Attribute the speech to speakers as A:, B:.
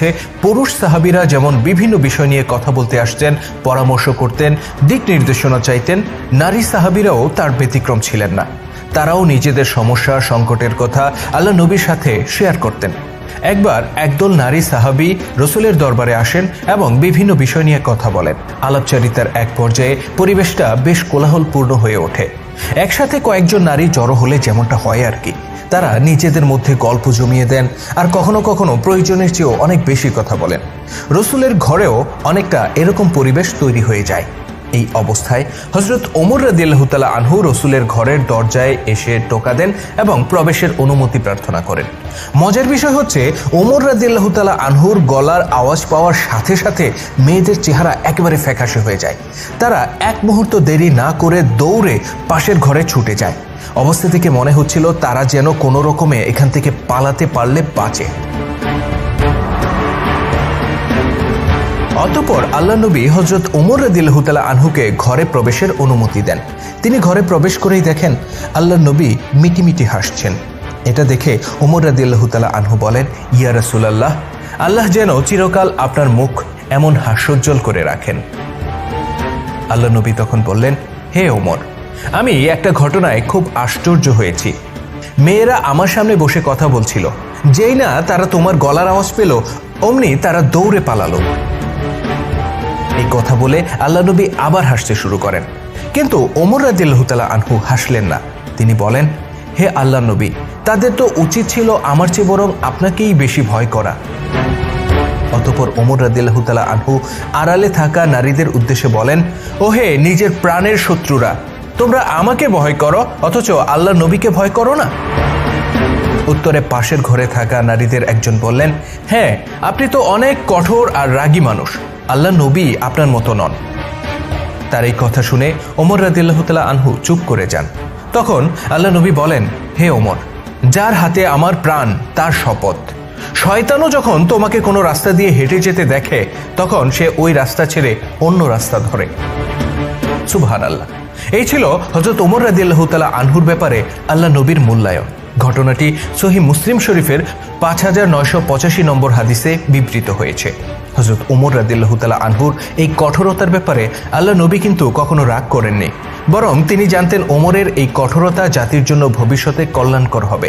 A: হচ্ছে পুরুষ সাহাবীরা যেমন বিভিন্ন বিষয় নিয়ে কথা বলতে আসতেন, পরামর্শ করতেন, দিক নির্দেশনা চাইতেন, নারী সাহাবীরাও তার ব্যতিক্রম ছিলেন না। তারাও নিজেদের সমস্যা সংকটের কথা আল্লাহ নবীর সাথে শেয়ার করতেন। একবার একদল নারী সাহাবী রসুলের দরবারে আসেন এবং বিভিন্ন বিষয় নিয়ে কথা বলেন। আলাপচারিতার এক পর্যায়ে পরিবেশটা বেশ কোলাহলপূর্ণ হয়ে ওঠে। একসাথে কয়েকজন নারী জড়ো হলে যেমনটা হয় আর কি, তারা নিজেদের মধ্যে গল্প জমিয়ে দেন আর কখনো কখনো প্রয়োজনের চেয়েও অনেক বেশি কথা বলেন। রসুলের ঘরেও অনেকটা এরকম পরিবেশ তৈরি হয়ে যায়। এই অবস্থায় হযরত ওমর রাদিয়াল্লাহু তাআলা আনহু রসুলের ঘরের দরজায় এসে টোকা দেন এবং প্রবেশের অনুমতি প্রার্থনা করেন। মজার বিষয় হচ্ছে, ওমর রাদিয়াল্লাহু তাআলা আনহুর গলার আওয়াজ পাওয়ার সাথে সাথে মেয়েদের চেহারা একেবারে ফ্যাকাশে হয়ে যায়। তারা এক মুহূর্ত দেরি না করে দৌড়ে পাশের ঘরে ছুটে যায়। অবস্থা থেকে মনে হচ্ছিল তারা যেন কোনো রকমে এখান থেকে পালাতে পারলে বাঁচে। অতঃপর আল্লাহ নবী হযরত ওমর রাদিয়াল্লাহু তাআলা আনহুকে ঘরে প্রবেশের অনুমতি দেন। তিনি ঘরে প্রবেশ করেই দেখেন আল্লাহ নবী মিটিমিটি হাসছেন। এটা দেখে ওমর রাদিয়াল্লাহু তাআলা আনহু বলেন, ইয়া রাসূলুল্লাহ, আল্লাহ যেন চিরকাল আপনার মুখ এমন হাস্যোজ্জ্বল করে রাখেন। আল্লাহ নবী তখন বললেন, হে ওমর, আমি একটা ঘটনায় খুব আশ্চর্য হয়েছি। মেয়েরা আমার সামনে বসে কথা বলছিল, যেই না তারা তোমার গলার আওয়াজ পেল অমনি তারা দৌড়ে পালালো। এই কথা বলে আল্লাহ নবী আবার হাসতে শুরু করেন, কিন্তু ওমর রাদিয়াল্লাহু তাআলা আনহু হাসলেন না। তিনি বলেন, হে আল্লাহ নবী, তাদের তো উচিত ছিল আমার চেয়ে বরং আপনাকেই বেশি ভয় করা। অতঃপর ওমর রাদিয়াল্লাহু তাআলা আনহু আড়ালে থাকা নারীদের উদ্দেশ্যে বলেন, ওহে নিজের প্রাণের শত্রুরা, তোমরা আমাকে ভয় করো অথচ আল্লাহ নবীকে ভয় করো না। উত্তরে পাশের ঘরে থাকা নারীদের একজন বললেন, হ্যাঁ, আপনি তো অনেক কঠোর আর রাগী মানুষ, আল্লাহ নবী আপনার মতো নন। তার এই কথা শুনে ওমর রাদিয়াল্লাহু তাআলা আনহু চুপ করে যান। তখন আল্লাহ নবী বলেন, হে ওমর, যার হাতে আমার প্রাণ তার শপথ, শয়তানও যখন তোমাকে কোনো রাস্তা দিয়ে হেঁটে যেতে দেখে তখন সে ওই রাস্তা ছেড়ে অন্য রাস্তা ধরে। সুবহানাল্লাহ। এই ছিল হযরত ওমর রাদিয়াল্লাহু তাআলা আনহুর ব্যাপারে আল্লাহ নবীর মূল্যায়ন। ঘটনাটি সহিহ মুসলিম শরীফের 5985 নম্বর হাদিসে বিবৃত হয়েছে। হযরত ওমর রাদিয়াল্লাহু তাআলা আনহুর এই কঠোরতার ব্যাপারে আল্লাহ নবী কিন্তু কখনো রাগ করেননি, বরং তিনি জানতেন ওমরের এই কঠোরতা জাতির জন্য ভবিষ্যতে কল্যাণকর হবে।